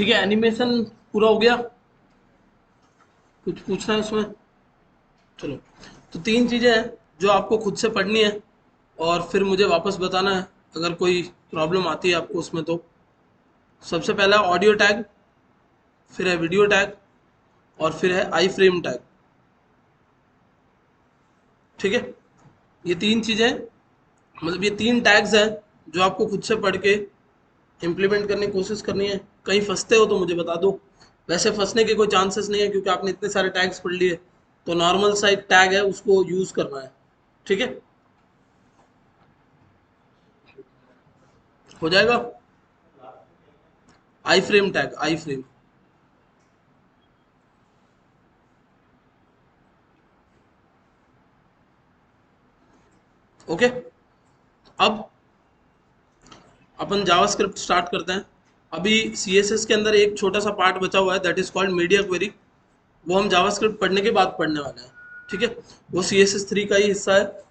ठीक है, एनिमेशन पूरा हो गया। कुछ पूछना है इसमें? चलो, तो तीन चीज़ें हैं जो आपको खुद से पढ़नी है और फिर मुझे वापस बताना है अगर कोई प्रॉब्लम आती है आपको उसमें। तो सबसे पहला ऑडियो टैग, फिर है वीडियो टैग और फिर है आई फ्रेम टैग। ठीक है, ये तीन चीज़ें, मतलब ये तीन टैग्स हैं जो आपको खुद से पढ़ के इम्प्लीमेंट करने की कोशिश करनी है। कहीं फंसते हो तो मुझे बता दो। वैसे फंसने के कोई चांसेस नहीं है क्योंकि आपने इतने सारे टैग्स पढ़ लिए। तो नॉर्मल सा एक टैग है, उसको यूज़ करना है। ठीक है, हो जाएगा। आई फ्रेम टैग, आई फ्रेम। ओके, अब अपन जावास्क्रिप्ट स्टार्ट करते हैं। अभी सीएसएस के अंदर एक छोटा सा पार्ट बचा हुआ है, that is called media query. वो हम जावास्क्रिप्ट पढ़ने के बाद पढ़ने वाले हैं। ठीक है, वो CSS3 का ही हिस्सा है।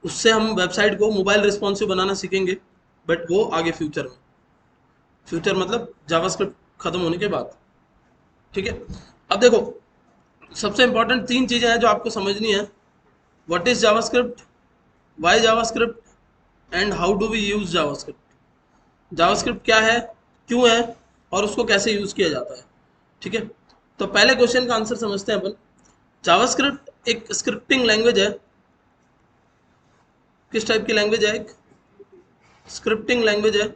उससे हम वेबसाइट को मोबाइल रिस्पॉन्सिव बनाना सीखेंगे, बट वो आगे फ्यूचर में। फ्यूचर मतलब जावास्क्रिप्ट खत्म होने के बाद। ठीक है, अब देखो, सबसे इंपॉर्टेंट तीन चीज़ें हैं जो आपको समझनी है। What is JavaScript, why JavaScript and how do we use JavaScript. JavaScript क्या है, क्यों है, और उसको कैसे यूज़ किया जाता है। ठीक है, तो पहले क्वेश्चन का आंसर समझते हैं अपन। जावास्क्रिप्ट एक स्क्रिप्टिंग लैंग्वेज है। किस टाइप की लैंग्वेज है? एक स्क्रिप्टिंग लैंग्वेज है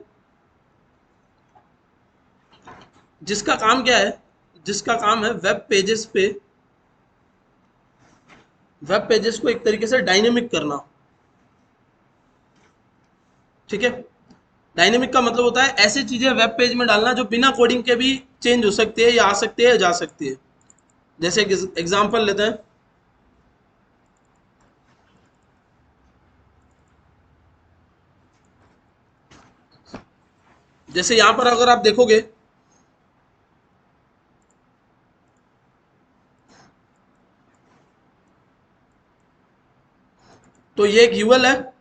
जिसका काम क्या है, जिसका काम है वेब पेजेस को एक तरीके से डायनेमिक करना। ठीक है, डायनेमिक का मतलब होता है ऐसी चीजें वेब पेज में डालना जो बिना कोडिंग के भी चेंज हो सकती है, या आ सकती है, या जा सकती है। जैसे एग्जांपल लेते हैं। जैसे यहां पर अगर आप देखोगे तो ये एक यूएल है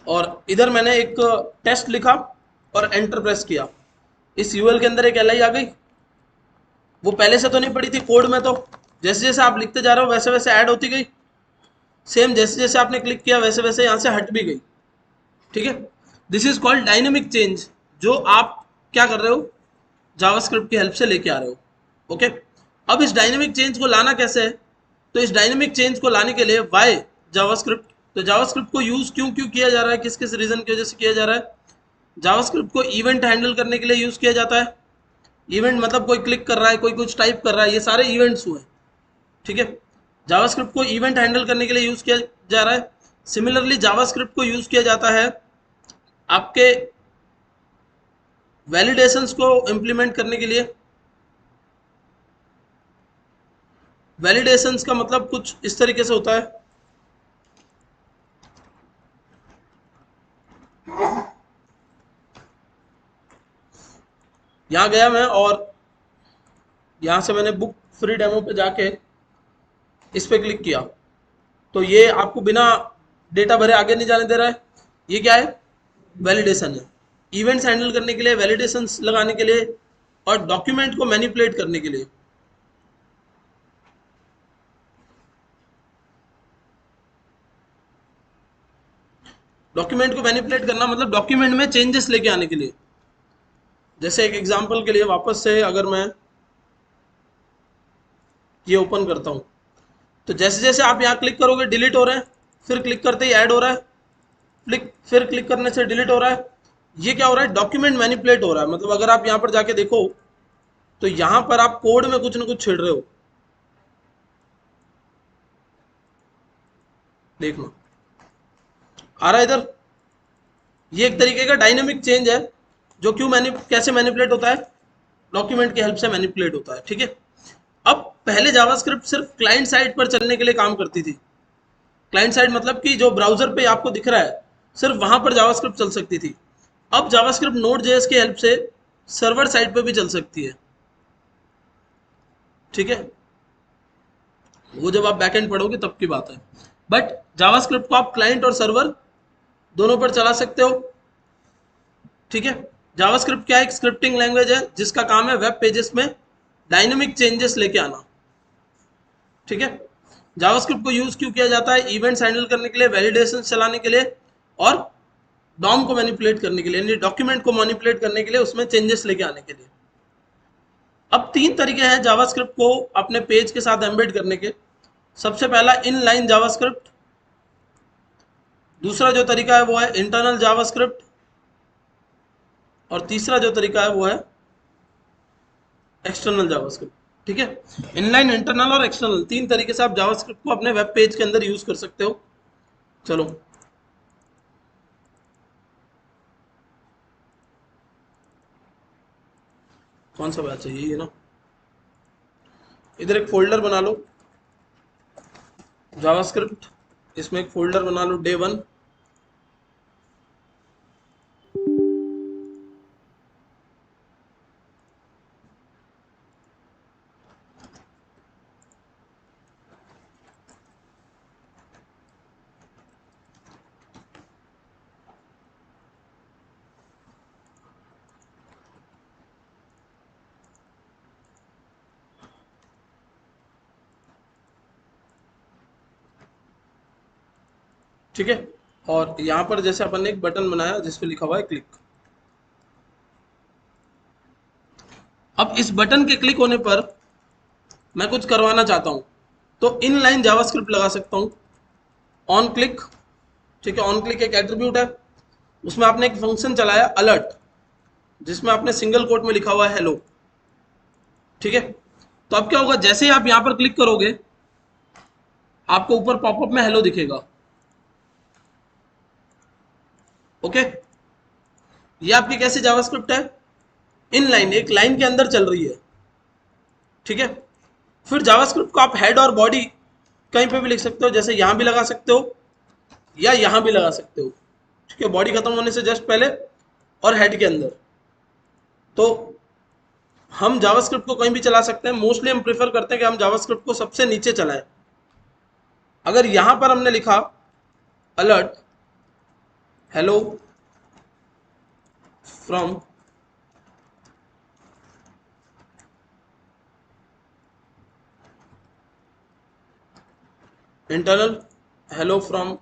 और इधर मैंने एक टेस्ट लिखा और एंटर प्रेस किया। इस यूएल के अंदर एक एलआई आ गई। वो पहले से तो नहीं पड़ी थी कोड में, तो जैसे जैसे आप लिखते जा रहे हो वैसे वैसे ऐड होती गई। सेम जैसे जैसे आपने क्लिक किया वैसे वैसे यहाँ से हट भी गई। ठीक है, this is called dynamic change, जो आप क्या कर रहे हो, जावास्क्रिप्ट की हेल्प से लेके आ रहे हो। ओके, अब इस डायनेमिक चेंज को लाना कैसे है? तो इस डायनेमिक चेंज को लाने के लिए वाई जावास्क्रिप्ट। तो जावास्क्रिप्ट को यूज क्यों क्यों किया जा रहा है, किस किस रीजन की वजह से किया जा रहा है? जावास्क्रिप्ट को इवेंट हैंडल करने के लिए यूज किया जाता है। इवेंट मतलब कोई क्लिक कर रहा है, कोई कुछ टाइप कर रहा है, ये सारे इवेंट्स हुए। ठीक है, जावास्क्रिप्ट को इवेंट हैंडल करने के लिए यूज किया जा रहा है। सिमिलरली जावास्क्रिप्ट को यूज किया जाता है आपके वैलिडेशंस को इंप्लीमेंट करने के लिए। वैलिडेशंस का मतलब कुछ इस तरीके से होता है। यहां गया मैं और यहां से मैंने बुक फ्री डेमो पे जाके इस पे क्लिक किया, तो ये आपको बिना डेटा भरे आगे नहीं जाने दे रहा है। ये क्या है? वैलिडेशन है। इवेंट्स हैंडल करने के लिए, वैलिडेशंस लगाने के लिए, और डॉक्यूमेंट को मैनिपुलेट करने के लिए। डॉक्यूमेंट को मैनिपुलेट करना मतलब डॉक्यूमेंट में चेंजेस लेके आने के लिए। जैसे एक एग्जांपल के लिए वापस से अगर मैं ये ओपन करता हूँ, तो जैसे जैसे आप यहाँ क्लिक करोगे डिलीट हो रहे हैं, फिर क्लिक करते ही ऐड हो रहा है, फिर क्लिक करने से डिलीट हो रहा है। ये क्या हो रहा है? डॉक्यूमेंट मैनिपुलेट हो रहा है। मतलब अगर आप यहाँ पर जाके देखो तो यहाँ पर आप कोड में कुछ ना कुछ छेड़ रहे हो। देखना आ रहा है इधर। ये एक तरीके का डायनेमिक चेंज है जो कैसे मैनिपुलेट होता है? डॉक्यूमेंट की हेल्प से मैनिपुलेट होता है। ठीक है, अब पहले जावास्क्रिप्ट सिर्फ क्लाइंट साइड पर चलने के लिए काम करती थी। क्लाइंट साइड मतलब कि जो ब्राउजर पे आपको दिख रहा है सिर्फ वहां पर जावास्क्रिप्ट चल सकती थी। अब जावास्क्रिप्ट नोड जेएस की हेल्प से सर्वर साइड पे भी चल सकती है। ठीक है, वो जब आप बैकएंड पढ़ोगे तब की बात है। बट जावास्क्रिप्ट को आप क्लाइंट और सर्वर दोनों पर चला सकते हो। ठीक है। जावास्क्रिप्ट क्या है? एक स्क्रिप्टिंग लैंग्वेज है जिसका काम है वेब पेजेस में डायनेमिक चेंजेस लेके आना। ठीक है। जावास्क्रिप्ट को यूज क्यों किया जाता है? इवेंट्स हैंडल करने के लिए, वैलिडेशन चलाने के लिए, और डॉम को मैनिपुलेट करने के लिए, यानी डॉक्यूमेंट को मैनिपुलेट करने के लिए, उसमें चेंजेस लेके आने के लिए। अब तीन तरीके हैं जावास्क्रिप्ट को अपने पेज के साथ एम्बेड करने के। सबसे पहला इनलाइन जावास्क्रिप्ट, दूसरा जो तरीका है वो है इंटरनल जावास्क्रिप्ट, और तीसरा जो तरीका है वो है एक्सटर्नल जावास्क्रिप्ट। ठीक है। इनलाइन, इंटरनल और एक्सटर्नल, तीन तरीके से आप जावास्क्रिप्ट को अपने वेब पेज के अंदर यूज कर सकते हो। चलो, कौन सा बैच है? ये ना, इधर एक फोल्डर बना लो जावास्क्रिप्ट, इसमें एक फोल्डर बना लो day1। ठीक है। और यहाँ पर जैसे अपन ने एक बटन बनाया जिस पे लिखा हुआ है क्लिक। अब इस बटन के क्लिक होने पर मैं कुछ करवाना चाहता हूँ, तो इनलाइन जावास्क्रिप्ट लगा सकता हूँ। ऑन क्लिक, ठीक है, ऑन क्लिक एक एट्रीब्यूट है, उसमें आपने एक फंक्शन चलाया अलर्ट, जिसमें आपने सिंगल कोट में लिखा हुआ है हेलो। ठीक है। तो अब क्या होगा? जैसे ही आप यहाँ पर क्लिक करोगे, आपको ऊपर पॉपअप में हेलो दिखेगा। ओके। ये आपकी कैसी जावास्क्रिप्ट है? इनलाइन, एक लाइन के अंदर चल रही है। ठीक है। फिर जावास्क्रिप्ट को आप हेड और बॉडी कहीं पे भी लिख सकते हो, जैसे यहां भी लगा सकते हो या यहां भी लगा सकते हो। ठीक है, बॉडी खत्म होने से जस्ट पहले और हेड के अंदर। तो हम जावास्क्रिप्ट को कहीं भी चला सकते हैं। मोस्टली हम प्रेफर करते हैं कि हम जावास्क्रिप्ट को सबसे नीचे चलाएं। अगर यहां पर हमने लिखा alert hello from internal, hello from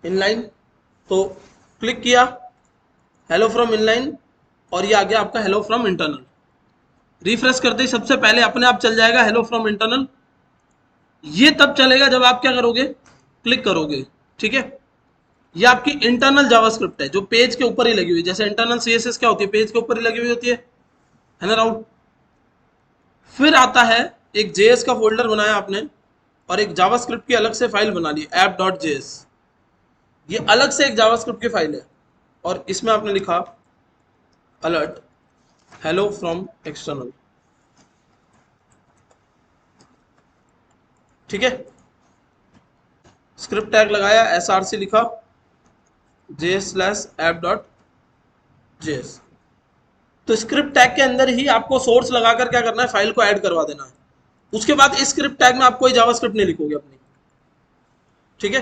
inline, तो क्लिक किया हेलो फ्रॉम इनलाइन, और ये आ गया आपका हेलो फ्रॉम इंटरनल। रिफ्रेश करते ही सबसे पहले अपने आप चल जाएगा हेलो फ्रॉम इंटरनल। ये तब चलेगा जब आप क्या करोगे? क्लिक करोगे। ठीक है। ये आपकी इंटरनल जावास्क्रिप्ट है जो पेज के ऊपर ही लगी हुई है। जैसे इंटरनल सीएसएस क्या होती है? पेज के ऊपर ही लगी हुई होती है ना राहुल? फिर आता है एक जेएस का फोल्डर बनाया आपने, और एक जावास्क्रिप्ट की अलग से फाइल बना ली app.js। ये अलग से एक जावास्क्रिप्ट की फाइल है, और इसमें आपने लिखा अलर्ट हेलो फ्रॉम एक्सटर्नल। ठीक है। स्क्रिप्ट टैग लगाया, src लिखा j/app.js। तो स्क्रिप्ट टैग के अंदर ही आपको सोर्स लगाकर क्या करना है? फाइल को ऐड करवा देना है। उसके बाद इस स्क्रिप्ट टैग में आप कोई जावास्क्रिप्ट नहीं लिखोगे अपनी। ठीक है।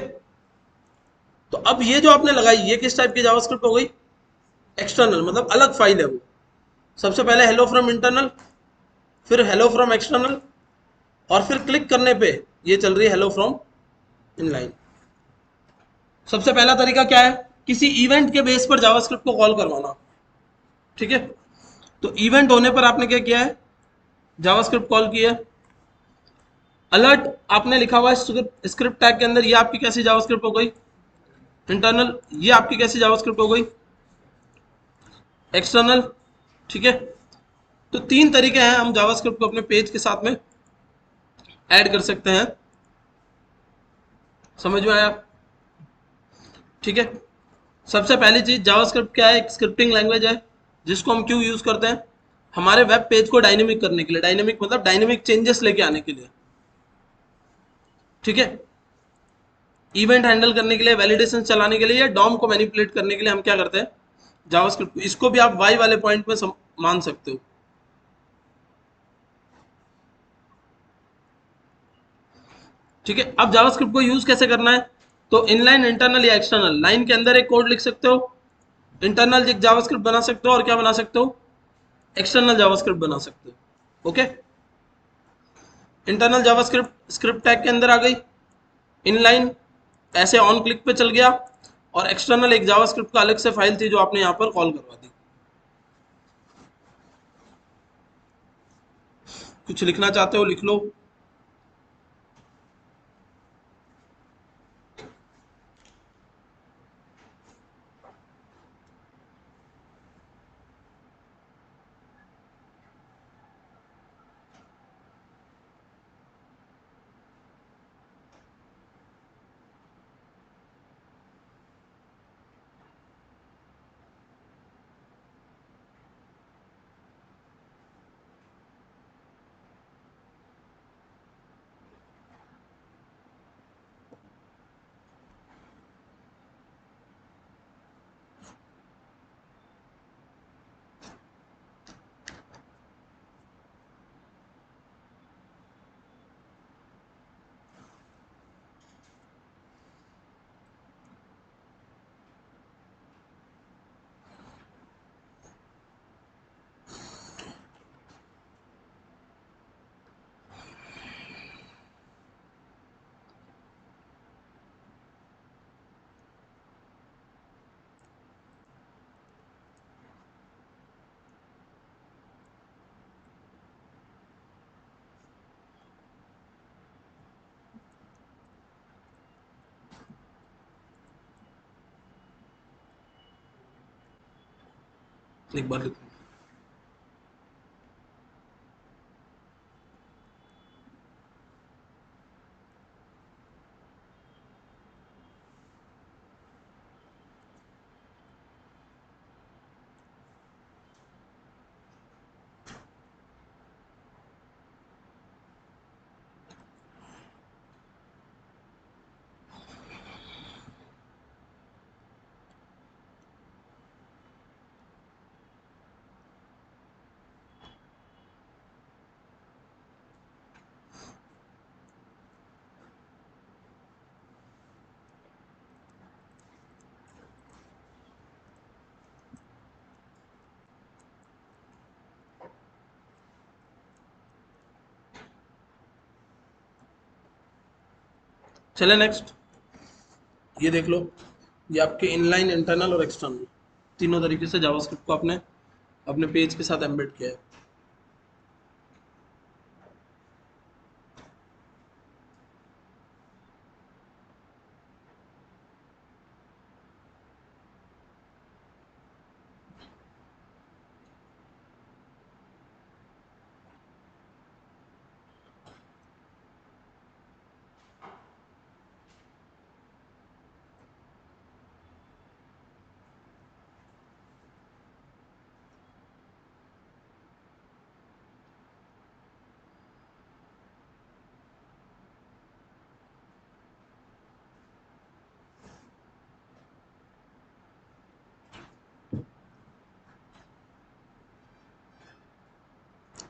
तो अब ये जो आपने लगाई, ये किस टाइप की जावास्क्रिप्ट हो गई? एक्सटर्नल, मतलब अलग फाइल है वो। सबसे पहले हेलो फ्रॉम इंटरनल, फिर हेलो फ्रॉम एक्सटर्नल, और फिर क्लिक करने पे ये चल रही है हेलो फ्रॉम इनलाइन। सबसे पहला तरीका क्या है? किसी इवेंट के बेस पर जावास्क्रिप्ट को कॉल करवाना। ठीक है। तो इवेंट होने पर आपने क्या किया है? जावास्क्रिप्ट कॉल की है। अलर्ट आपने लिखा हुआ है स्क्रिप्ट टैग के अंदर, ये आपकी कैसी जावास्क्रिप्ट हो गई? इंटरनल। ये आपकी कैसी जावास्क्रिप्ट हो गई? एक्सटर्नल। ठीक है। तो तीन तरीके हैं हम जावास्क्रिप्ट को अपने पेज के साथ में ऐड कर सकते हैं। समझ में आया? ठीक है। सबसे पहली चीज, जावास्क्रिप्ट क्या है? एक स्क्रिप्टिंग लैंग्वेज है जिसको हम क्यों यूज करते हैं? हमारे वेब पेज को डायनेमिक करने के लिए। डायनेमिक मतलब डायनेमिक चेंजेस लेके आने के लिए। ठीक है। इवेंट हैंडल करने के लिए, वैलिडेशन चलाने के लिए, या डॉम को मैनिपुलेट करने के लिए हम क्या करते हैं? जावास्क्रिप्ट। इसको भी आप वाई वाले पॉइंट में मान सकते हो। ठीक है। अब जावास्क्रिप्ट को यूज कैसे करना है? तो इनलाइन, इंटरनल या एक्सटर्नल, लाइन के अंदर एक कोड लिख सकते हो, इंटरनल एक जावास्क्रिप्ट बना सकते हो, और क्या बना सकते हो, एक्सटर्नल जावास्क्रिप्ट बना सकते हो। Okay, internal JavaScript script tag के अंदर आ गई, इनलाइन ऐसे ऑन क्लिक पे चल गया, और एक्सटर्नल एक जावास्क्रिप्ट का अलग से फाइल थी जो आपने यहां पर कॉल करवा दी। कुछ लिखना चाहते हो लिख लो। एक बार लिख लो। चले नेक्स्ट, ये देख लो, ये आपके इनलाइन, इंटरनल और एक्सटर्नल तीनों तरीके से जावास्क्रिप्ट को आपने अपने पेज के साथ एम्बेड किया है।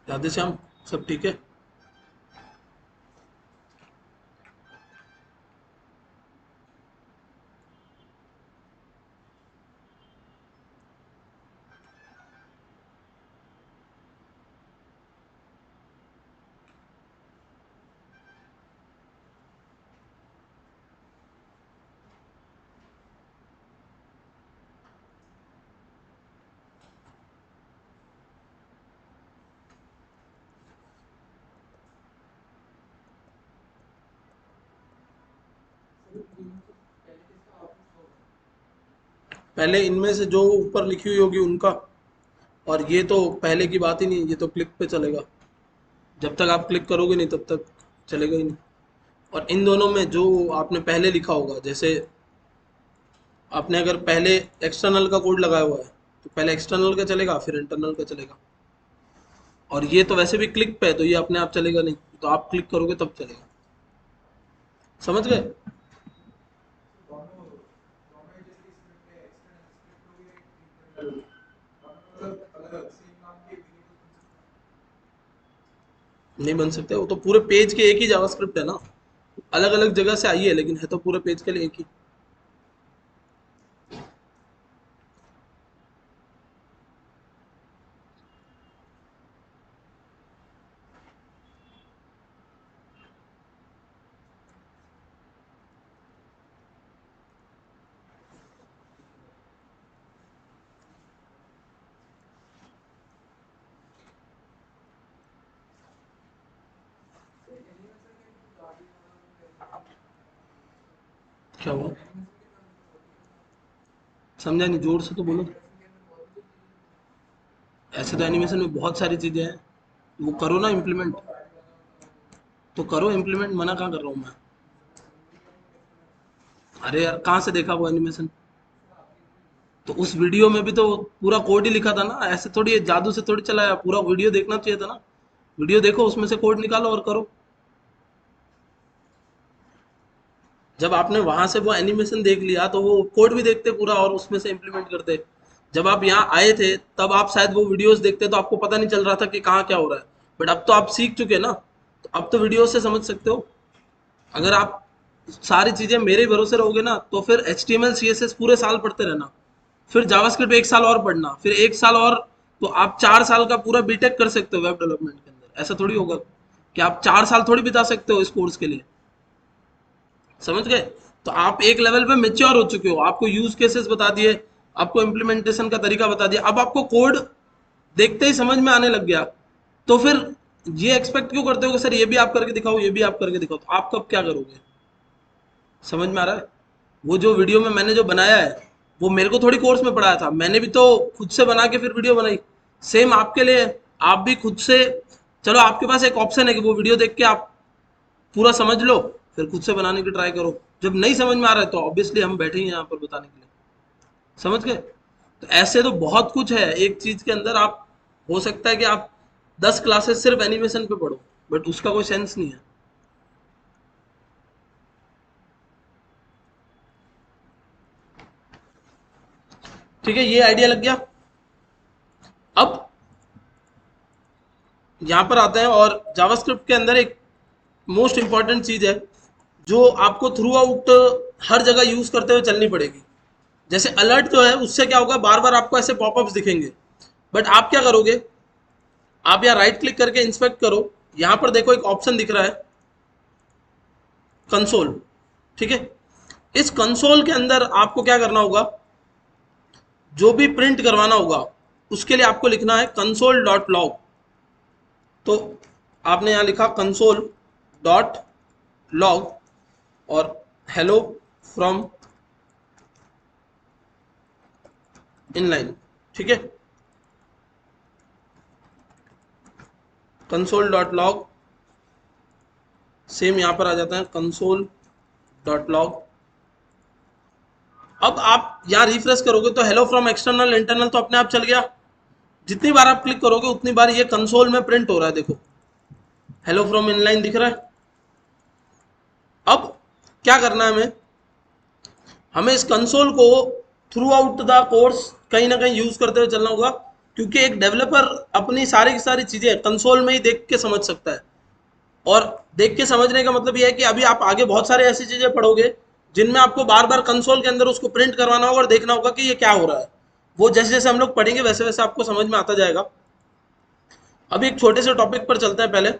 राधे श्याम, सब ठीक है? पहले इनमें से जो ऊपर लिखी हुई होगी उनका, और ये तो पहले की बात ही नहीं, ये तो क्लिक पे चलेगा। जब तक आप क्लिक करोगे नहीं तब तक चलेगा ही नहीं। और इन दोनों में जो आपने पहले लिखा होगा, जैसे आपने अगर पहले एक्सटर्नल का कोड लगाया हुआ है तो पहले एक्सटर्नल का चलेगा, फिर इंटरनल का चलेगा। और ये तो वैसे भी क्लिक पे है तो ये अपने आप चलेगा नहीं, तो आप क्लिक करोगे तब चलेगा। समझ गए? नहीं बन सकते, वो तो पूरे पेज के एक ही जावास्क्रिप्ट है ना। अलग अलग जगह से आई है, लेकिन है तो पूरे पेज के लिए एक ही। क्या हुआ, समझा नहीं, जोर से तो बोलो। ऐसे तो एनिमेशन में बहुत सारी चीजें हैं, वो करो ना इम्प्लीमेंट, तो करो इम्प्लीमेंट, मना कहाँ कर रहा हूँ मैं। अरे यार कहाँ से देखा वो एनिमेशन, तो उस वीडियो में भी तो पूरा कोड ही लिखा था ना, ऐसे थोड़ी जादू से थोड़ी चलाया, पूरा वीडियो देखना चाहिए था ना। वीडियो देखो, उसमें से कोड निकालो और करो। जब आपने वहां से वो एनिमेशन देख लिया तो वो कोड भी देखते पूरा और उसमें से इम्प्लीमेंट करते। जब आप यहाँ आए थे तब आप शायद वो वीडियोस देखते तो आपको पता नहीं चल रहा था कि कहाँ क्या हो रहा है, बट अब तो आप सीख चुके ना, तो अब तो वीडियो से समझ सकते हो। अगर आप सारी चीजें मेरे भरोसे रहोगे ना, तो फिर HTML CSS पूरे साल पढ़ते रहना, फिर जावास्क्रिप्ट एक साल और पढ़ना, फिर एक साल और, तो आप 4 साल का पूरा बीटेक कर सकते हो वेब डेवलपमेंट के अंदर। ऐसा थोड़ी होगा कि आप 4 साल थोड़ी बिता सकते हो इस कोर्स के लिए, समझ गए। तो आप एक लेवल पे मेच्योर हो चुके हो, आपको यूज केसेस बता दिए, आपको इम्प्लीमेंटेशन का तरीका बता दिया, अब आपको कोड देखते ही समझ में आने लग गया। तो फिर ये एक्सपेक्ट क्यों करते हो कि सर ये भी आप करके दिखाओ, ये भी आप करके दिखाओ, तो आप कब क्या करोगे। समझ में आ रहा है। वो जो वीडियो में मैंने जो बनाया है, वो मेरे को थोड़ी कोर्स में पढ़ाया था, मैंने भी तो खुद से बना के फिर वीडियो बनाई। सेम आपके लिए है, आप भी खुद से, चलो आपके पास एक ऑप्शन है कि वो वीडियो देख के आप पूरा समझ लो, फिर खुद से बनाने की ट्राई करो। जब नहीं समझ में आ रहा है तो ऑब्वियसली हम बैठे ही हैं यहाँ पर बताने के लिए, समझ गए। तो ऐसे तो बहुत कुछ है एक चीज के अंदर। आप, हो सकता है कि आप 10 क्लासेस सिर्फ एनिमेशन पे पढ़ो, बट उसका कोई सेंस नहीं है। ठीक है, ये आइडिया लग गया। अब यहाँ पर आते हैं, और जावास्क्रिप्ट के अंदर एक मोस्ट इंपॉर्टेंट चीज है जो आपको थ्रू आउट हर जगह यूज करते हुए चलनी पड़ेगी। जैसे अलर्ट जो है उससे क्या होगा, बार बार आपको ऐसे पॉपअप्स दिखेंगे, बट आप क्या करोगे, आप यहाँ राइट क्लिक करके इंस्पेक्ट करो, यहाँ पर देखो एक ऑप्शन दिख रहा है कंसोल, ठीक है। इस कंसोल के अंदर आपको क्या करना होगा, जो भी प्रिंट करवाना होगा उसके लिए आपको लिखना है कंसोल डॉट लॉग। तो आपने यहाँ लिखा कंसोल डॉट लॉग और हेलो फ्रॉम इनलाइन, ठीक है। कंसोल डॉट लॉग, सेम यहां पर आ जाता है कंसोल डॉट लॉग। अब आप यहाँ रिफ्रेश करोगे तो हेलो फ्रॉम एक्सटर्नल इंटरनल तो अपने आप चल गया। जितनी बार आप क्लिक करोगे उतनी बार ये कंसोल में प्रिंट हो रहा है, देखो हेलो फ्रॉम इनलाइन दिख रहा है। अब क्या करना है हमें, हमें इस कंसोल को थ्रू आउट द कोर्स कहीं ना कहीं यूज करते हुए चलना होगा, क्योंकि एक डेवलपर अपनी सारी की सारी चीजें कंसोल में ही देख के समझ सकता है। और देख के समझने का मतलब यह है कि अभी आप आगे बहुत सारे ऐसी चीजें पढ़ोगे जिनमें आपको बार बार कंसोल के अंदर उसको प्रिंट करवाना होगा और देखना होगा कि ये क्या हो रहा है। वो जैसे जैसे हम लोग पढ़ेंगे वैसे वैसे आपको समझ में आता जाएगा। अभी एक छोटे से टॉपिक पर चलते हैं पहले,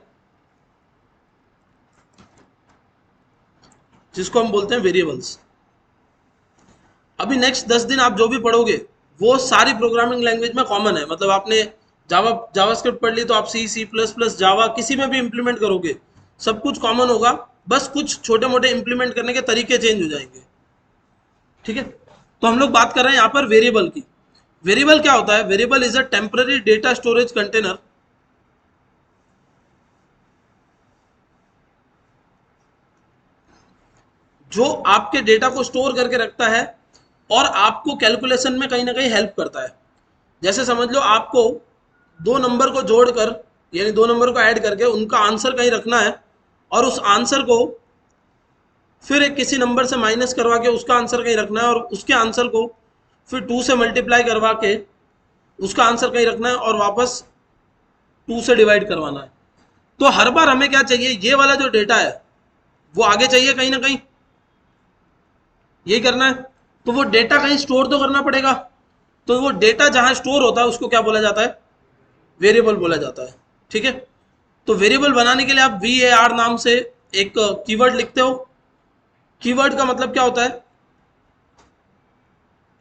जिसको हम बोलते हैं वेरिएबल्स। अभी नेक्स्ट 10 दिन आप जो भी पढ़ोगे वो सारी प्रोग्रामिंग लैंग्वेज में कॉमन है, मतलब आपने जावास्क्रिप्ट पढ़ ली तो आप C++ जावा किसी में भी इंप्लीमेंट करोगे, सब कुछ कॉमन होगा, बस कुछ छोटे मोटे इंप्लीमेंट करने के तरीके चेंज हो जाएंगे, ठीक है। तो हम लोग बात कर रहे हैं यहाँ पर वेरिएबल की। वेरिएबल क्या होता है, variable is a temporary data storage container जो आपके डेटा को स्टोर करके रखता है और आपको कैलकुलेशन में कहीं ना कहीं हेल्प करता है। जैसे समझ लो आपको दो नंबर को जोड़कर, यानी दो नंबर को ऐड करके उनका आंसर कहीं रखना है, और उस आंसर को फिर एक किसी नंबर से माइनस करवा के उसका आंसर कहीं रखना है, और उसके आंसर को फिर 2 से मल्टीप्लाई करवा के उसका आंसर कहीं रखना है, और वापस 2 से डिवाइड करवाना है। तो हर बार हमें क्या चाहिए, ये वाला जो डेटा है वो आगे चाहिए कहीं ना कहीं, यही करना है। तो वो डेटा कहीं स्टोर तो करना पड़ेगा, तो वो डेटा जहां स्टोर होता है उसको क्या बोला जाता है, वेरिएबल बोला जाता है। ठीक है, तो वेरिएबल बनाने के लिए आप वी ए आर नाम से एक कीवर्ड लिखते हो। कीवर्ड का मतलब क्या होता है,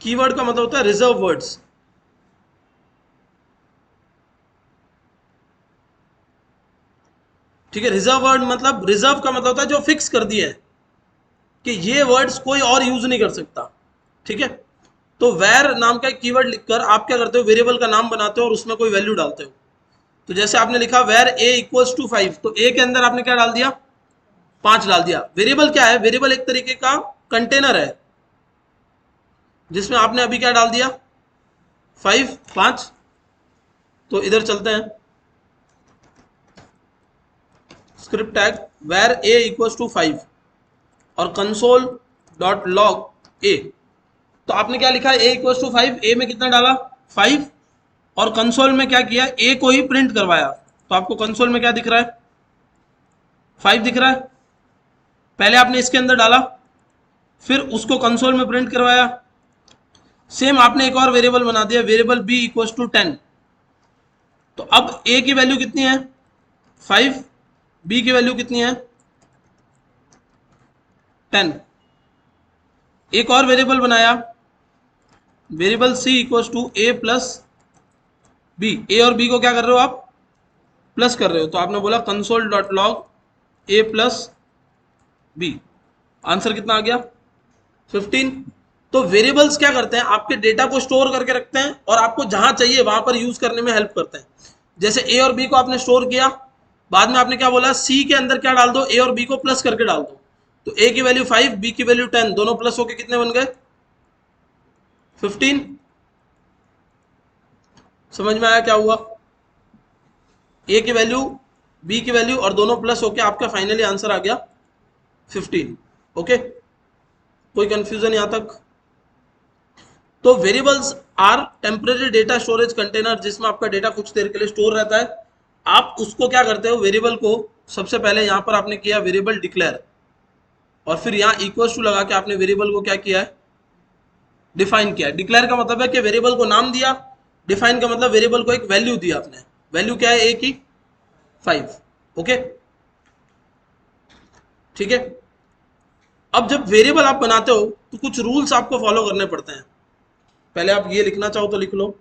कीवर्ड का मतलब होता है रिजर्व वर्ड्स। ठीक है, रिजर्व वर्ड मतलब, रिजर्व का मतलब होता है जो फिक्स कर दिया है कि ये वर्ड्स कोई और यूज नहीं कर सकता। ठीक है, तो वैर नाम का एक कीवर्ड लिखकर आप क्या करते हो, वेरिएबल का नाम बनाते हो और उसमें कोई वैल्यू डालते हो। तो जैसे आपने लिखा वैर ए इक्वल्स टू 5, तो ए के अंदर आपने क्या डाल दिया, 5 डाल दिया। वेरिएबल क्या है, वेरिएबल एक तरीके का कंटेनर है जिसमें आपने अभी क्या डाल दिया, 5, 5। तो इधर चलते हैं, स्क्रिप्ट टैग वैर ए इक्वल्स टू 5 और कंसोल डॉट लॉग ए। तो आपने क्या लिखा, ए इक्वल्स टू 5, ए में कितना डाला, 5, और कंसोल में क्या किया, ए को ही प्रिंट करवाया। तो आपको कंसोल में क्या दिख रहा है, 5 दिख रहा है। पहले आपने इसके अंदर डाला, फिर उसको कंसोल में प्रिंट करवाया। सेम आपने एक और वेरिएबल बना दिया, वेरिएबल बी इक्वल्स टू 10। तो अब ए की वैल्यू कितनी है, 5, बी की वैल्यू कितनी है, 10। एक और वेरिएबल बनाया, variable C equals to A plus B. A और बी को क्या कर रहे हो आप, प्लस कर रहे हो। तो आपने बोला कंसोल डॉट लॉग ए प्लस बी। आंसर कितना आ गया, 15। तो वेरिएबल्स क्या करते हैं, आपके डेटा को स्टोर करके रखते हैं और आपको जहां चाहिए वहां पर यूज करने में हेल्प करते हैं। जैसे ए और बी को आपने स्टोर किया, बाद में आपने क्या बोला, सी के अंदर क्या डाल दो, ए और बी को प्लस करके डाल दो। तो ए की वैल्यू 5, बी की वैल्यू 10, दोनों प्लस होके कितने बन गए, 15। समझ में आया क्या हुआ, ए की वैल्यू, बी की वैल्यू और दोनों प्लस होके आपका फाइनली आंसर आ गया 15। ओके, कोई कंफ्यूजन यहां तक। तो variables are temporary data storage container, जिसमें आपका डेटा कुछ देर के लिए स्टोर रहता है। आप उसको क्या करते हो, वेरिएबल को सबसे पहले यहां पर आपने किया वेरिएबल डिक्लेयर, और फिर यहाँ इक्वल्स टू लगा के आपने वेरिएबल को क्या किया है, डिफाइन किया। डिक्लेयर का मतलब है कि वेरिएबल को नाम दिया, डिफाइन का मतलब वेरिएबल को एक वैल्यू दी आपने। वैल्यू क्या है, ए की 5। ओके, ठीक है। अब जब वेरिएबल आप बनाते हो तो कुछ रूल्स आपको फॉलो करने पड़ते हैं। पहले आप ये लिखना चाहो तो लिख लो,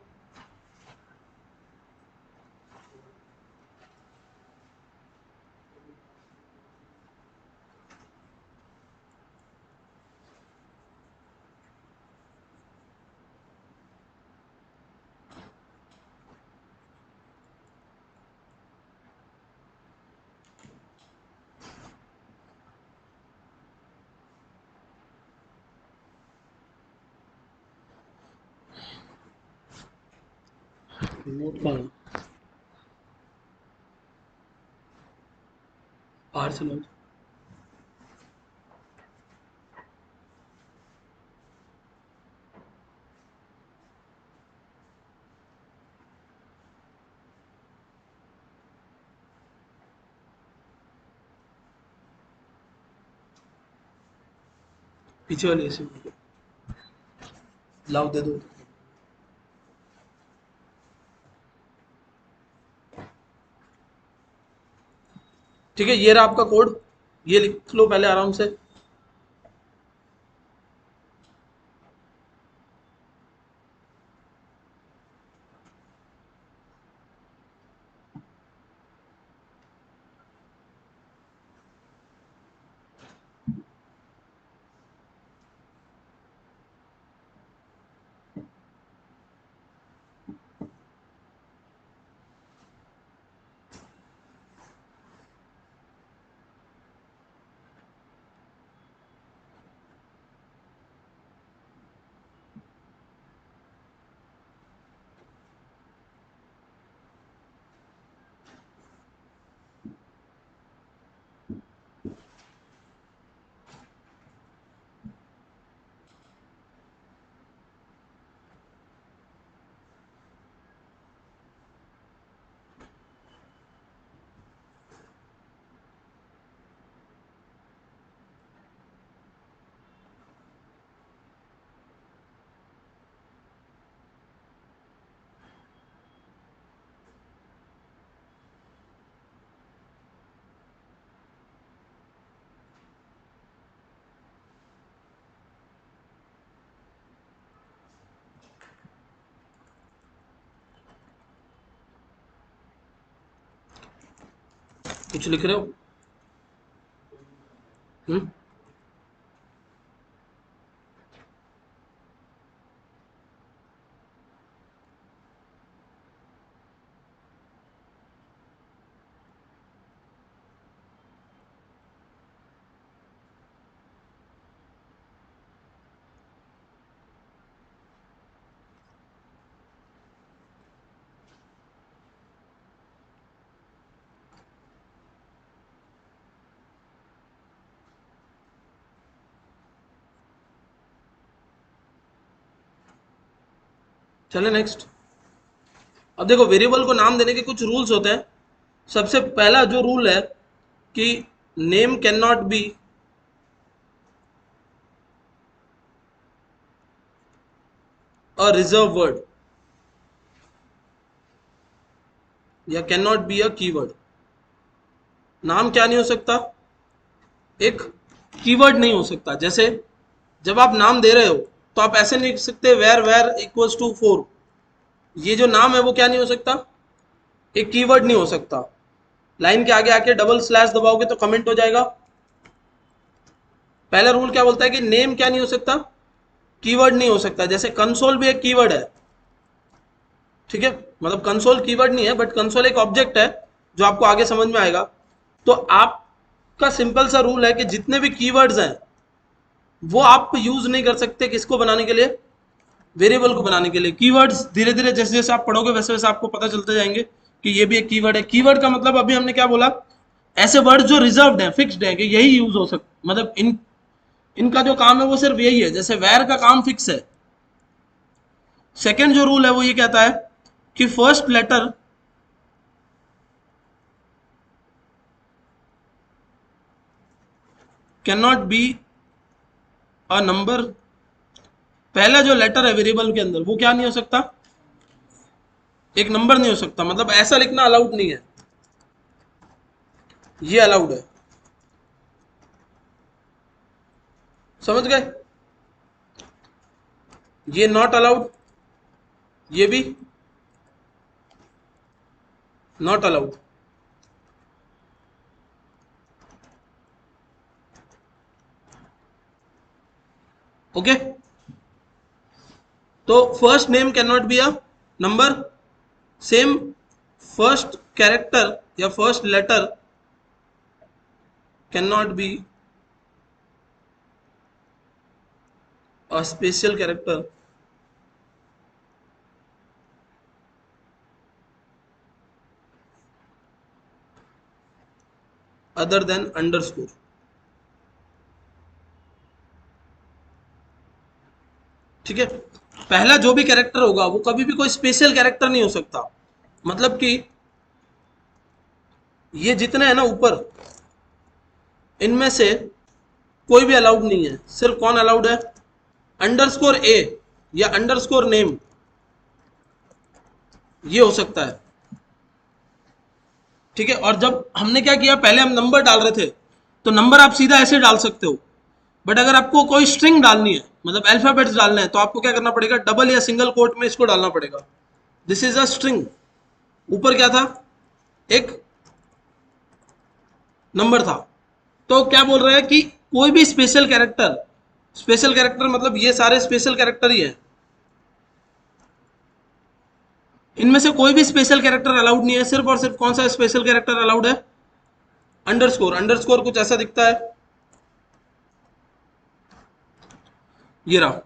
नोट कहाँ, बाहर से लो। पीछे वाली ऐसे लाओ, दे दो। ठीक है, ये रहा आपका कोड, ये लिख लो पहले आराम से। कुछ लिख रहे हो? हम्म। चले नेक्स्ट। अब देखो वेरिएबल को नाम देने के कुछ रूल्स होते हैं। सबसे पहला जो रूल है कि name can not be a reserve word या can not be a keyword. नाम क्या नहीं हो सकता? एक कीवर्ड नहीं हो सकता। जैसे जब आप नाम दे रहे हो तो आप ऐसे नहीं लिख सकते वेर वेर इक्वल्स टू 4। ये जो नाम है वो क्या नहीं हो सकता? एक कीवर्ड नहीं हो सकता। लाइन के आगे आके डबल स्लैश दबाओगे तो कमेंट हो जाएगा। पहला रूल क्या बोलता है कि नेम क्या नहीं हो सकता? कीवर्ड नहीं हो सकता। जैसे कंसोल भी एक कीवर्ड है, ठीक है, मतलब कंसोल कीवर्ड नहीं है बट कंसोल एक ऑब्जेक्ट है, जो आपको आगे समझ में आएगा। तो आपका सिंपल सा रूल है कि जितने भी कीवर्ड्स हैं वो आप यूज नहीं कर सकते किसको बनाने के लिए? वेरिएबल को बनाने के लिए। कीवर्ड्स धीरे धीरे जैसे जैसे आप पढ़ोगे वैसे वैसे आपको पता चलते जाएंगे कि ये भी एक कीवर्ड है। कीवर्ड का मतलब अभी हमने क्या बोला? ऐसे वर्ड जो रिजर्व्ड है, फिक्स्ड है, कि यही यूज हो सकता, मतलब इनका जो काम है वो सिर्फ यही है। जैसे वेर का काम फिक्स है। सेकेंड जो रूल है वो ये कहता है कि first letter can not be a number. पहला जो लेटर है वेरिएबल के अंदर वो क्या नहीं हो सकता? एक नंबर नहीं हो सकता। मतलब ऐसा लिखना अलाउड नहीं है, ये अलाउड है। समझ गए? ये नॉट अलाउड, ये भी नॉट अलाउड। ओके, तो first name can not be a number. Same, first character या first letter can not be a special character other than underscore. ठीक है, पहला जो भी कैरेक्टर होगा वो कभी भी कोई स्पेशल कैरेक्टर नहीं हो सकता। मतलब कि ये जितने हैं ना ऊपर, इनमें से कोई भी अलाउड नहीं है। सिर्फ कौन अलाउड है? अंडरस्कोर ए या अंडरस्कोर नेम, ये हो सकता है। ठीक है, और जब हमने क्या किया, पहले हम नंबर डाल रहे थे तो नंबर आप सीधा ऐसे डाल सकते हो, बट अगर आपको कोई स्ट्रिंग डालनी है, मतलब अल्फाबेट्स डालना है, तो आपको क्या करना पड़ेगा? डबल या सिंगल कोट में इसको डालना पड़ेगा। This is a string. ऊपर क्या था? एक नंबर था। तो क्या बोल रहे हैं कि कोई भी स्पेशल कैरेक्टर, स्पेशल कैरेक्टर मतलब ये सारे स्पेशल कैरेक्टर ही है, इनमें से कोई भी स्पेशल कैरेक्टर अलाउड नहीं है। सिर्फ और सिर्फ कौन सा स्पेशल कैरेक्टर अलाउड है? अंडरस्कोर। अंडरस्कोर कुछ ऐसा दिखता है, ये रहा,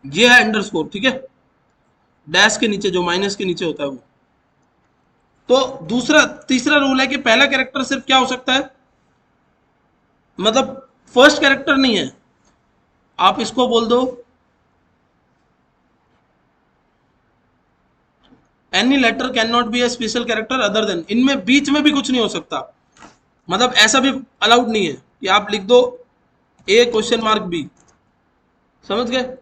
ये है अंडरस्कोर। ठीक है, डैश के नीचे, जो माइनस के नीचे होता है वो। तो दूसरा तीसरा रूल है कि पहला कैरेक्टर सिर्फ क्या हो सकता है? मतलब फर्स्ट कैरेक्टर नहीं है। आप इसको बोल दो any letter can not be a special character other than. इनमें बीच में भी कुछ नहीं हो सकता। मतलब ऐसा भी अलाउड नहीं है कि आप लिख दो ए क्वेश्चन मार्क बी। समझ गए?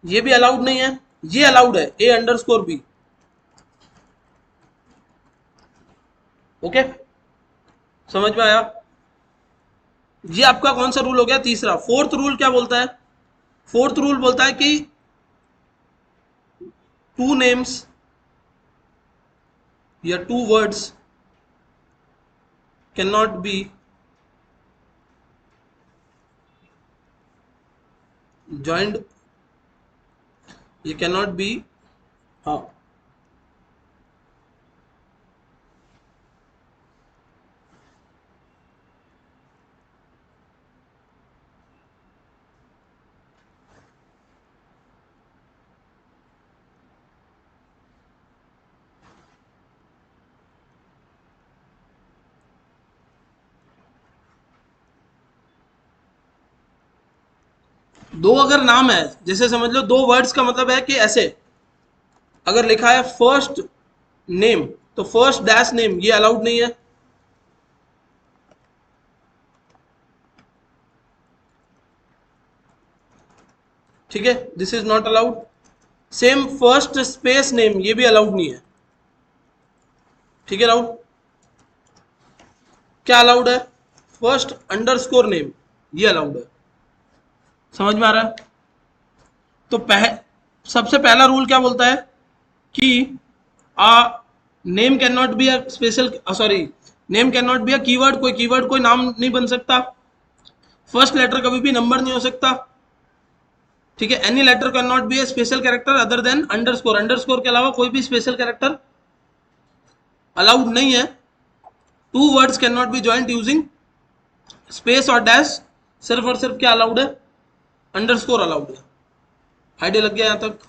ये भी अलाउड नहीं है। ये अलाउड है, ए अंडरस्कोर बी। ओके, समझ में आया? ये आपका कौन सा रूल हो गया? तीसरा। फोर्थ रूल क्या बोलता है? फोर्थ रूल बोलता है कि टू नेम्स या two words can not be joined, ये कैन नॉट बी, हाँ, दो अगर नाम है, जैसे समझ लो दो वर्ड्स का मतलब है कि ऐसे अगर लिखा है फर्स्ट नेम तो फर्स्ट डैश नेम, ये अलाउड नहीं है। ठीक है, this is not allowed. Same first space name, ये भी अलाउड नहीं है। ठीक है राहुल, क्या अलाउड है? फर्स्ट अंडरस्कोर नेम, ये अलाउड है। समझ में आ रहा है? तो सबसे पहला रूल क्या बोलता है कि a name can not be a special, sorry, name can not be a keyword, कोई कीवर्ड कोई नाम नहीं बन सकता। फर्स्ट लेटर कभी भी नंबर नहीं हो सकता। ठीक है, any letter can not be a special character other than underscore, underscore के अलावा कोई भी स्पेशल कैरेक्टर अलाउड नहीं है। Two words can not be joined using space और डैश, सिर्फ और सिर्फ क्या अलाउड है? अंडरस्कोर अलाउड है। आइडिया लग गया यहां तक?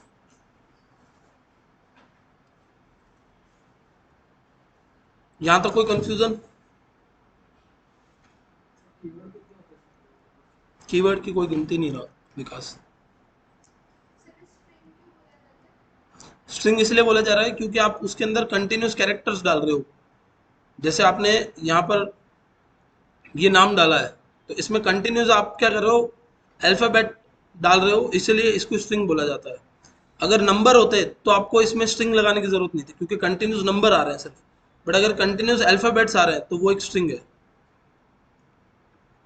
यहां तक कोई कंफ्यूजन? कीवर्ड की कोई गिनती नहीं रहा विकास। स्ट्रिंग इसलिए बोला जा रहा है क्योंकि आप उसके अंदर कंटिन्यूस कैरेक्टर्स डाल रहे हो। जैसे आपने यहाँ पर ये नाम डाला है, तो इसमें कंटिन्यूस आप क्या कर रहे हो? अल्फाबेट डाल रहे हो, इसलिए इसको स्ट्रिंग बोला जाता है। अगर नंबर होते तो आपको इसमें स्ट्रिंग लगाने की जरूरत नहीं थी, क्योंकि कंटिन्यूस नंबर आ रहे हैं सिर्फ। बट अगर कंटिन्यूस अल्फाबेट्स आ रहे हैं तो वो एक स्ट्रिंग है।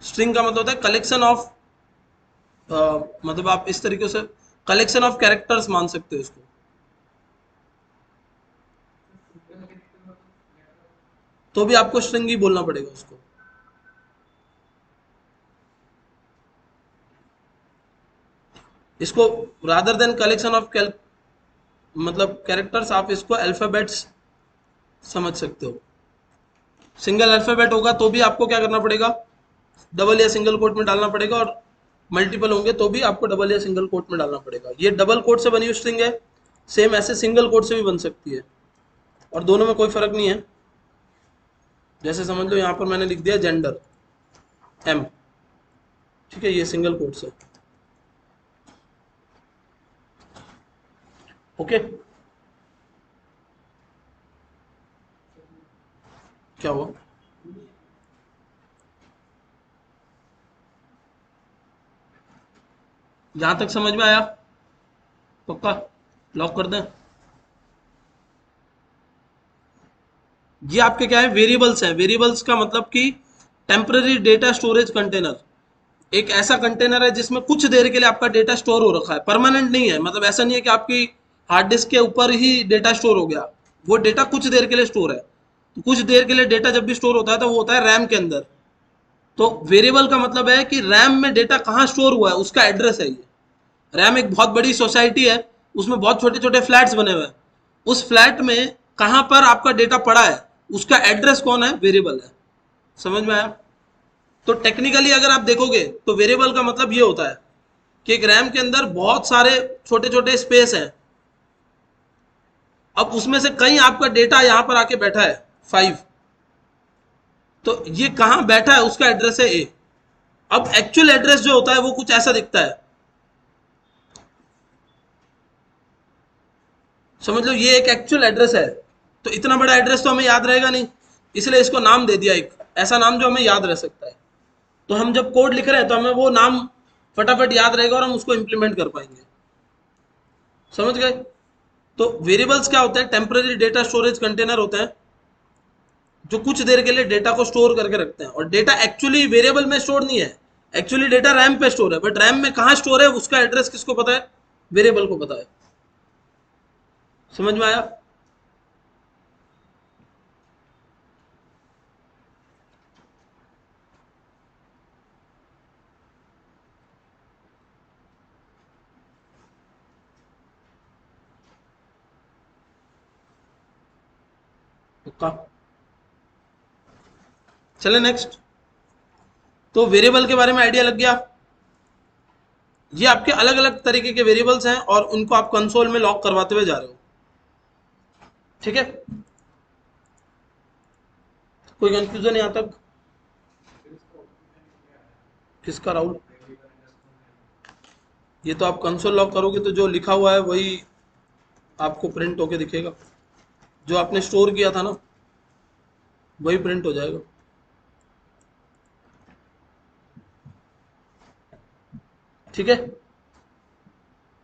स्ट्रिंग का मतलब होता है कलेक्शन ऑफ, मतलब आप इस तरीके से कलेक्शन ऑफ कैरेक्टर्स मान सकते हो इसको। तो भी आपको स्ट्रिंग ही बोलना पड़ेगा उसको। इसको रादर देन कलेक्शन ऑफ मतलब कैरेक्टर्स, आप इसको अल्फाबेट्स समझ सकते हो। सिंगल अल्फाबेट होगा तो भी आपको क्या करना पड़ेगा? डबल या सिंगल कोट में डालना पड़ेगा, और मल्टीपल होंगे तो भी आपको डबल या सिंगल कोट में डालना पड़ेगा। ये डबल कोट से बनी हुई स्ट्रिंग है, सेम ऐसे सिंगल कोट से भी बन सकती है, और दोनों में कोई फर्क नहीं है। जैसे समझ लो यहाँ पर मैंने लिख दिया जेंडर एम, ठीक है, ये सिंगल कोट से। ओके, क्या हुआ? यहां तक समझ में आया? पक्का? लॉक कर दें? ये आपके क्या है? वेरिएबल्स हैं। वेरिएबल्स का मतलब कि टेम्पररी डेटा स्टोरेज कंटेनर। एक ऐसा कंटेनर है जिसमें कुछ देर के लिए आपका डेटा स्टोर हो रखा है, परमानेंट नहीं है। मतलब ऐसा नहीं है कि आपकी हार्ड डिस्क के ऊपर ही डेटा स्टोर हो गया। वो डेटा कुछ देर के लिए स्टोर है। तो कुछ देर के लिए डेटा जब भी स्टोर होता है तो वो होता है रैम के अंदर। तो वेरिएबल का मतलब है कि रैम में डेटा कहाँ स्टोर हुआ है उसका एड्रेस है ये। रैम एक बहुत बड़ी सोसाइटी है, उसमें बहुत छोटे छोटे फ्लैट्स बने हुए हैं। उस फ्लैट में कहाँ पर आपका डेटा पड़ा है उसका एड्रेस कौन है? वेरिएबल है। समझ में आया? तो टेक्निकली अगर आप देखोगे तो वेरिएबल का मतलब ये होता है कि एक रैम के अंदर बहुत सारे छोटे छोटे स्पेस हैं। अब उसमें से कहीं आपका डेटा यहां पर आके बैठा है 5, तो ये कहां बैठा है उसका एड्रेस है ए। अब एक्चुअल एड्रेस जो होता है वो कुछ ऐसा दिखता है। समझ लो ये एक एक्चुअल एड्रेस है। तो इतना बड़ा एड्रेस तो हमें याद रहेगा नहीं, इसलिए इसको नाम दे दिया, एक ऐसा नाम जो हमें याद रह सकता है। तो हम जब कोड लिख रहे हैं तो हमें वो नाम फटाफट याद रहेगा और हम उसको इंप्लीमेंट कर पाएंगे। समझ गए? तो वेरिएबल्स क्या होते हैं? टेम्पररी डेटा स्टोरेज कंटेनर होते हैं जो कुछ देर के लिए डेटा को स्टोर करके रखते हैं। और डेटा एक्चुअली वेरिएबल में स्टोर नहीं है, एक्चुअली डेटा रैम पे स्टोर है। बट रैम में कहाँ स्टोर है उसका एड्रेस किसको पता है? वेरिएबल को पता है। समझ में आया? तुक्का। चले नेक्स्ट। तो वेरिएबल के बारे में आइडिया लग गया। ये आपके अलग अलग तरीके के वेरिएबल्स हैं और उनको आप कंसोल में लॉक करवाते हुए जा रहे हो। ठीक है, कोई कंफ्यूजन यहाँ तक? किसका राहुल? ये तो आप कंसोल लॉक करोगे तो जो लिखा हुआ है वही आपको प्रिंट होके दिखेगा, जो आपने स्टोर किया था ना वही प्रिंट हो जाएगा। ठीक है।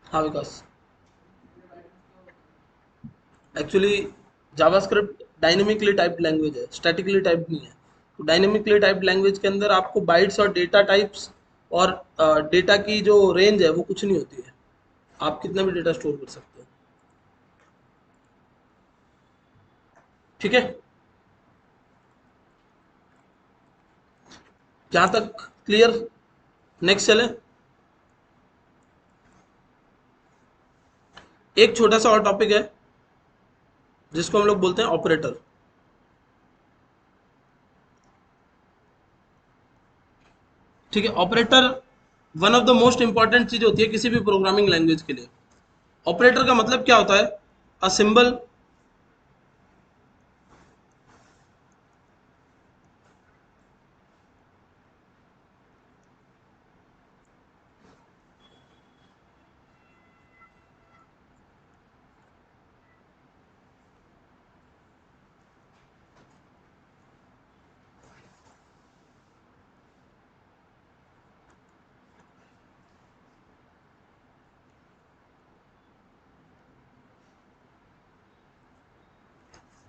हाँ Vikas, actually JavaScript dynamically typed language है, स्टैटिकली टाइप्ड नहीं है। तो डायनेमिकली टाइप्ड लैंग्वेज के अंदर आपको बाइट्स और डेटा टाइप्स और डेटा की जो रेंज है वो कुछ नहीं होती है, आप कितना भी डेटा स्टोर कर सकते हो। ठीक है, यहाँ तक क्लियर? नेक्स्ट चले। एक छोटा सा और टॉपिक है जिसको हम लोग बोलते हैं ऑपरेटर। ठीक है, operator one of the most important चीज होती है किसी भी प्रोग्रामिंग लैंग्वेज के लिए। ऑपरेटर का मतलब क्या होता है? अ सिंबल,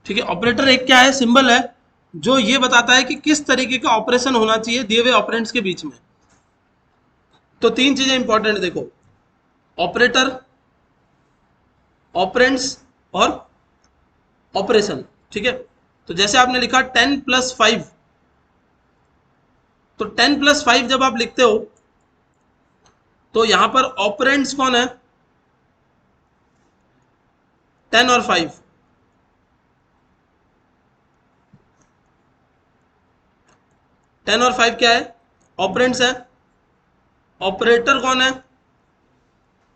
ठीक है, ऑपरेटर एक क्या है? सिंबल है जो ये बताता है कि किस तरीके का ऑपरेशन होना चाहिए दिए हुए ऑपरेंड्स के बीच में। तो तीन चीजें इंपॉर्टेंट देखो, ऑपरेटर, ऑपरेंड्स और ऑपरेशन। ठीक है, तो जैसे आपने लिखा 10+5, तो 10+5 जब आप लिखते हो तो यहां पर ऑपरेंड्स कौन है? 10 और 5। 10 और 5 क्या है? ऑपरेंड्स है। ऑपरेटर कौन है?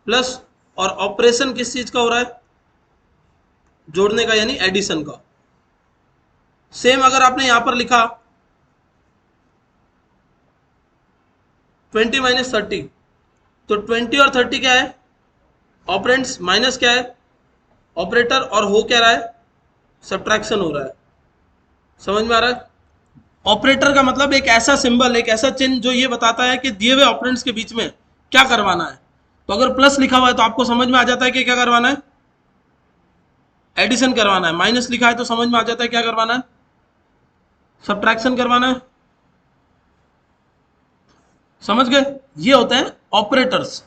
प्लस। और ऑपरेशन किस चीज का हो रहा है? जोड़ने का, यानी एडिशन का। सेम अगर आपने यहां पर लिखा 20 - 30, तो 20 और 30 क्या है? ऑपरेंड्स। माइनस क्या है? ऑपरेटर। और हो क्या रहा है? सब्ट्रैक्शन हो रहा है। समझ में आ रहा है? ऑपरेटर का मतलब एक ऐसा सिंबल, एक ऐसा चिन्ह जो ये बताता है कि दिए हुए ऑपरेंड्स के बीच में क्या करवाना है। तो अगर प्लस लिखा हुआ है तो आपको समझ में आ जाता है कि क्या करवाना है? एडिशन करवाना है। माइनस लिखा है तो समझ में आ जाता है क्या करवाना है? सब्ट्रैक्शन करवाना है। समझ गए? ये होते हैं ऑपरेटर्स।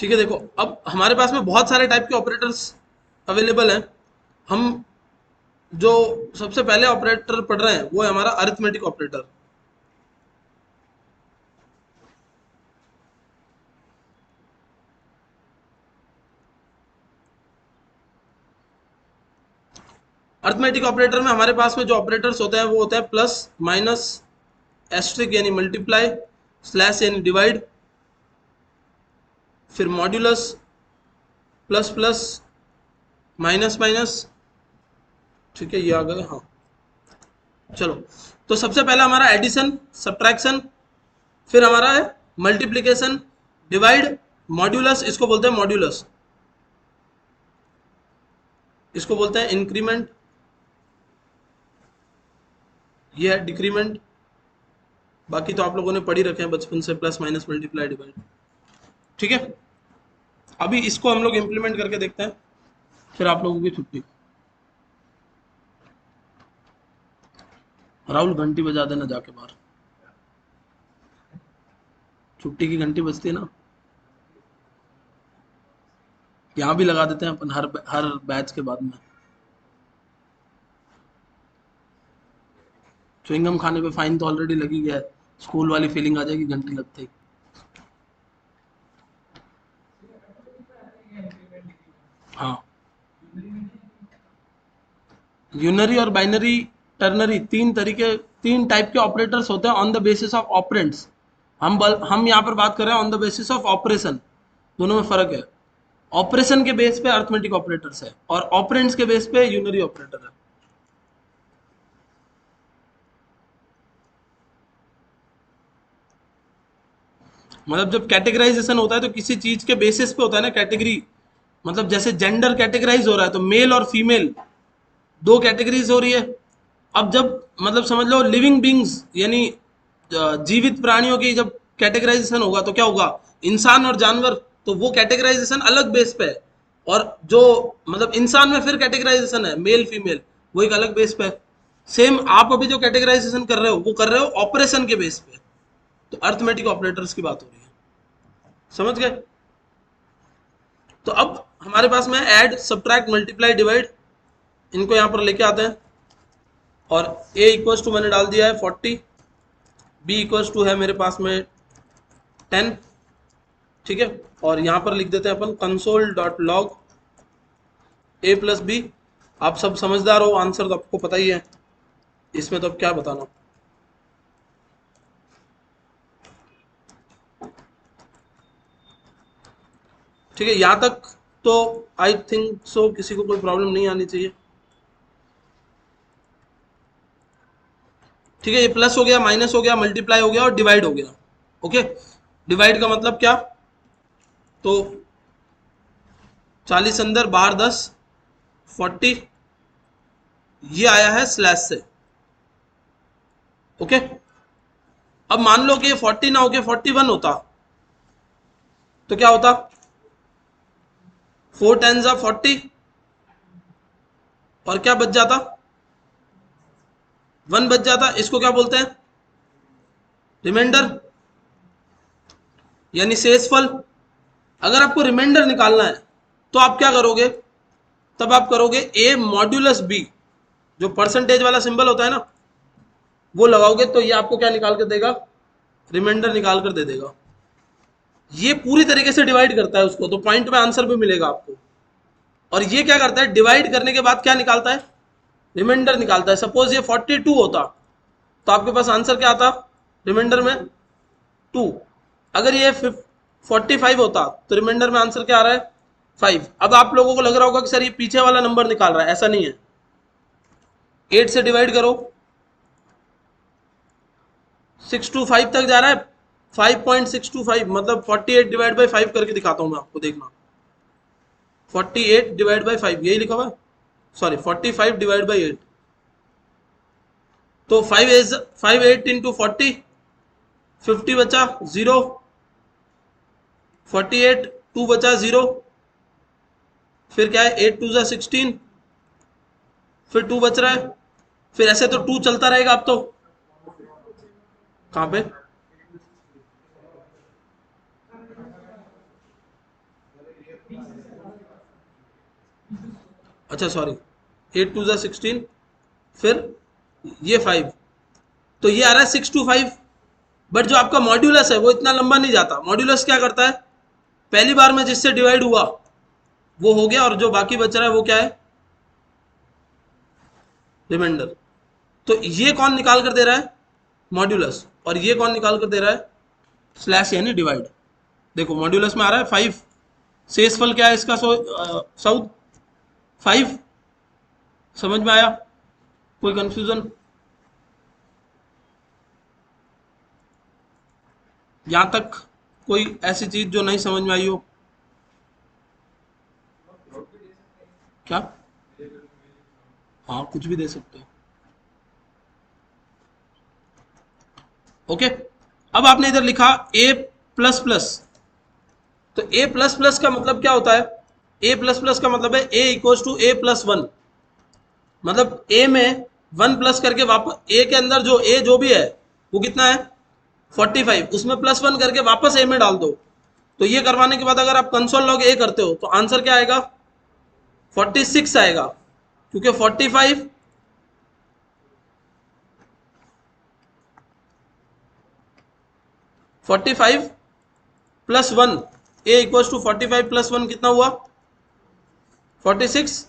ठीक है, देखो अब हमारे पास में बहुत सारे टाइप के ऑपरेटर्स अवेलेबल हैं। हम जो सबसे पहले ऑपरेटर पढ़ रहे हैं वो है हमारा अरिथमेटिक ऑपरेटर। अरिथमेटिक ऑपरेटर में हमारे पास में जो ऑपरेटर्स होते हैं वो होते हैं प्लस, माइनस, एस्ट्रिक यानी मल्टीप्लाई, स्लैश यानी डिवाइड, फिर modulus, plus plus, minus minus. ठीक है, ये आ गए। हाँ, चलो, तो सबसे पहला हमारा एडिशन, सब्ट्रैक्शन, फिर हमारा है मल्टीप्लिकेशन, डिवाइड, मॉड्यूलस, इसको बोलते हैं मॉड्यूलस, इसको बोलते हैं इंक्रीमेंट, ये है डिक्रीमेंट। बाकी तो आप लोगों ने पढ़ी रखे हैं बचपन से, प्लस माइनस मल्टीप्लाई डिवाइड। ठीक है, अभी इसको हम लोग इंप्लीमेंट करके देखते हैं, फिर आप लोगों की छुट्टी। राहुल घंटी बजा देना जाके बाहर, छुट्टी की घंटी बजती है ना। यहाँ भी लगा देते हैं अपन हर बैच के बाद में। च्युइंगम खाने पे फाइन तो ऑलरेडी लगी गया है, स्कूल वाली फीलिंग आ जाएगी घंटी लगते ही। हाँ, यूनरी और बाइनरी, टर्नरी, तीन टाइप के ऑपरेटर्स होते हैं on the basis of operands. हम यहाँ पर बात कर रहे हैं on the basis of operation, दोनों में फर्क है। ऑपरेशन के बेस पे अर्थमेटिक ऑपरेटर्स है और ऑपरेंड्स के बेस पे यूनरी ऑपरेटर है। मतलब जब कैटेगराइजेशन होता है तो किसी चीज के बेसिस पे होता है ना कैटेगरी। मतलब जैसे जेंडर कैटेगराइज हो रहा है तो मेल और फीमेल दो कैटेगरीज हो रही है। अब जब मतलब समझ लो लिविंग बींग्स यानी जीवित प्राणियों की जब कैटेगराइजेशन होगा तो क्या होगा, इंसान और जानवर, तो वो कैटेगराइजेशन अलग बेस पे है। और जो मतलब इंसान में फिर कैटेगराइजेशन है मेल फीमेल, वो एक अलग बेस पे है। सेम आप अभी जो कैटेगराइजेशन कर रहे हो वो कर रहे हो ऑपरेशन के बेस पे। तो अर्थमेटिक ऑपरेटर्स की बात हो रही है, समझ गए। तो अब हमारे पास में ऐड, सब्ट्रैक्ट, मल्टीप्लाई, डिवाइड, इनको यहां पर लेके आते हैं। और a इक्वल्स टू मैंने डाल दिया है 40, b इक्वल्स टू है मेरे पास में 10। ठीक है, और यहां पर लिख देते हैं अपन console dot log a plus B. आप सब समझदार हो, आंसर तो आपको पता ही है, इसमें तो अब क्या बताना। ठीक है, यहां तक तो आई थिंक सो किसी को कोई प्रॉब्लम नहीं आनी चाहिए। ठीक है, ये प्लस हो गया, माइनस हो गया, मल्टीप्लाई हो गया और डिवाइड हो गया। ओके, डिवाइड का मतलब क्या, तो 40 अंदर बाहर 10, 40, ये आया है स्लैश से। ओके, अब मान लो कि ये 40 ना होके 41 होता तो क्या होता, 4 10 जा 40 और क्या बच जाता, 1 बच जाता। इसको क्या बोलते हैं, रिमाइंडर यानी शेषफल। अगर आपको रिमाइंडर निकालना है तो आप क्या करोगे, तब आप करोगे a मॉड्यूलस b, जो परसेंटेज वाला सिंबल होता है ना वो लगाओगे, तो ये आपको क्या निकाल कर देगा, रिमाइंडर निकाल कर दे देगा। ये पूरी तरीके से डिवाइड करता है उसको, तो पॉइंट में आंसर भी मिलेगा आपको। और ये क्या करता है, डिवाइड करने के बाद क्या निकालता है, रिमाइंडर निकालता है। सपोज ये 42 होता तो आपके पास आंसर क्या आता, रिमाइंडर में 2। अगर ये 45 होता तो रिमाइंडर में आंसर क्या आ रहा है, 5। अब आप लोगों को लग रहा होगा कि सर ये पीछे वाला नंबर निकाल रहा है, ऐसा नहीं है। 8 से डिवाइड करो, 625 तक जा रहा है, 5.625 मतलब 48 डिवाइड बाई 5 करके दिखाता हूं मैं आपको, देखना। 48 डिवाइड बाई 5 यही लिखा हुआ है, सॉरी 45 डिवाइड बाई 8। तो 5 8 इंटू 40, 50 बचा 0, 48 2 बचा 0, फिर क्या है 8 2 जा 16, फिर 2 बच रहा है। फिर ऐसे तो 2 चलता रहेगा अब तो, कहां पे, अच्छा सॉरी, 8 2 16, फिर ये 5, तो ये आ रहा है 6 to 5। बट जो आपका मॉड्यूलस है वो इतना लंबा नहीं जाता। मॉड्यूलस क्या करता है, पहली बार में जिससे डिवाइड हुआ वो हो गया, और जो बाकी बच रहा है वो क्या है, रिमाइंडर। तो ये कौन निकाल कर दे रहा है, मॉड्यूलस, और ये कौन निकाल कर दे रहा है, स्लैश यानी डिवाइड। देखो मॉड्यूलस में आ रहा है 5, शेषफल क्या है इसका, साउथ 5। समझ में आया, कोई कंफ्यूजन यहां तक, कोई ऐसी चीज जो नहीं समझ में आई हो? क्या? हाँ कुछ भी दे सकते हो। ओके, अब आपने इधर लिखा ए प्लस प्लस, तो ए प्लस प्लस का मतलब क्या होता है, ए प्लस प्लस का मतलब है A equals to A plus one. मतलब ए में वन प्लस करके वापस ए के अंदर जो ए जो भी है वो कितना है, 45, उसमें प्लस वन करके वापस ए में डाल दो। तो ये करवाने के बाद अगर आप कंसोल लॉग ए करते हो तो आंसर क्या आएगा, 46 आएगा, क्योंकि 45 plus one, A equals to 45 plus one कितना हुआ, 46।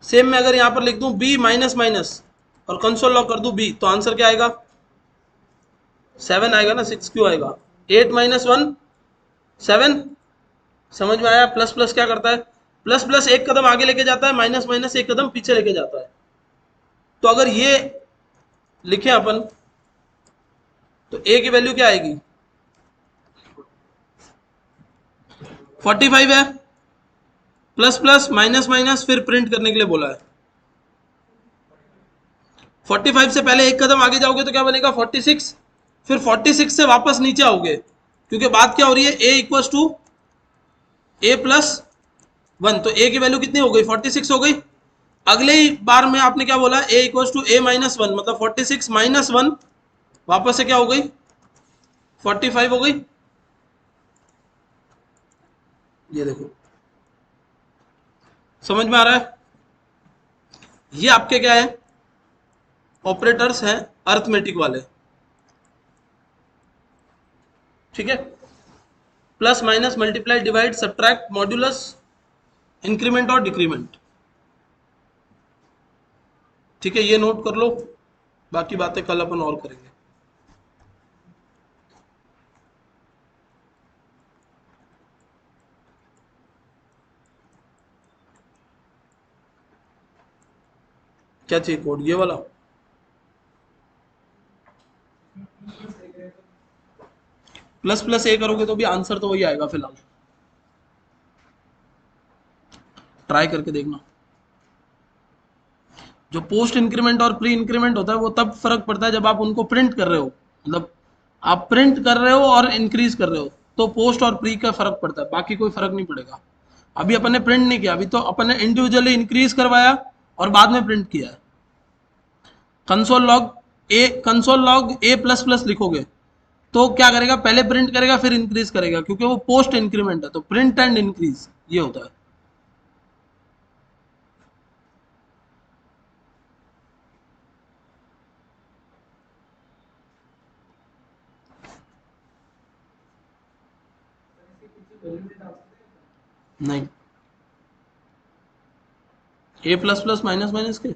सेम में अगर यहां पर लिख दूं बी माइनस माइनस और कंसोल लॉग कर दूं बी, तो आंसर क्या आएगा, 7 आएगा ना, 6 क्यों आएगा, 8 - 1 7। समझ में आया, प्लस प्लस क्या करता है, प्लस प्लस एक कदम आगे लेके जाता है, माइनस माइनस एक कदम पीछे लेके जाता है। तो अगर ये लिखे अपन, तो ए की वैल्यू क्या आएगी, 45 है, प्लस प्लस माइनस माइनस फिर प्रिंट करने के लिए बोला है। 45 से पहले एक कदम आगे जाओगे तो क्या बनेगा, 46, फिर 46 से वापस नीचे आओगे, क्योंकि बात क्या हो रही है, A equals to A plus one, तो ए की वैल्यू कितनी हो गई, 46 हो गई। अगले ही बार में आपने क्या बोला, A equals to A minus one, मतलब 46 माइनस वन, वापस से क्या हो गई, 45 हो गई। ये देखो, समझ में आ रहा है, ये आपके क्या है, ऑपरेटर्स हैं अर्थमेटिक वाले, ठीक है, plus minus multiply divide subtract modulus increment और डिक्रीमेंट। ठीक है, ये नोट कर लो, बाकी बातें कल अपन और करेंगे। क्या चाहिए कोड, ये वाला? प्लस प्लस ए करोगे तो भी आंसर तो वही आएगा फिलहाल, ट्राई करके देखना। जो पोस्ट इंक्रीमेंट और प्री इंक्रीमेंट होता है वो तब फर्क पड़ता है जब आप उनको प्रिंट कर रहे हो, मतलब आप प्रिंट कर रहे हो और इंक्रीज कर रहे हो, तो पोस्ट और प्री का फर्क पड़ता है, बाकी कोई फर्क नहीं पड़ेगा। अभी अपन ने प्रिंट नहीं किया, अभी तो अपन ने इंडिविजुअली इंक्रीज करवाया और बाद में प्रिंट किया है। कंसोल लॉग ए प्लस प्लस लिखोगे तो क्या करेगा, पहले प्रिंट करेगा फिर इंक्रीज करेगा, क्योंकि वो पोस्ट इंक्रीमेंट है, तो प्रिंट एंड इंक्रीज ये होता है। नहीं, ए प्लस प्लस माइनस माइनस के,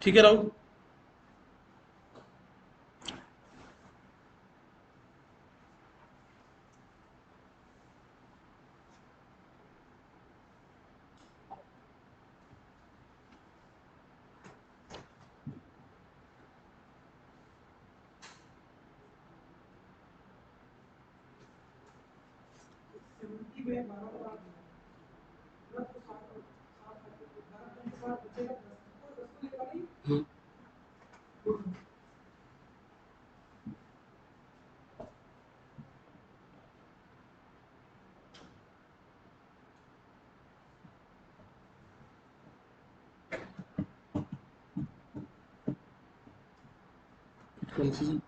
ठीक है राहुल। हम्म, कंफ्यूजन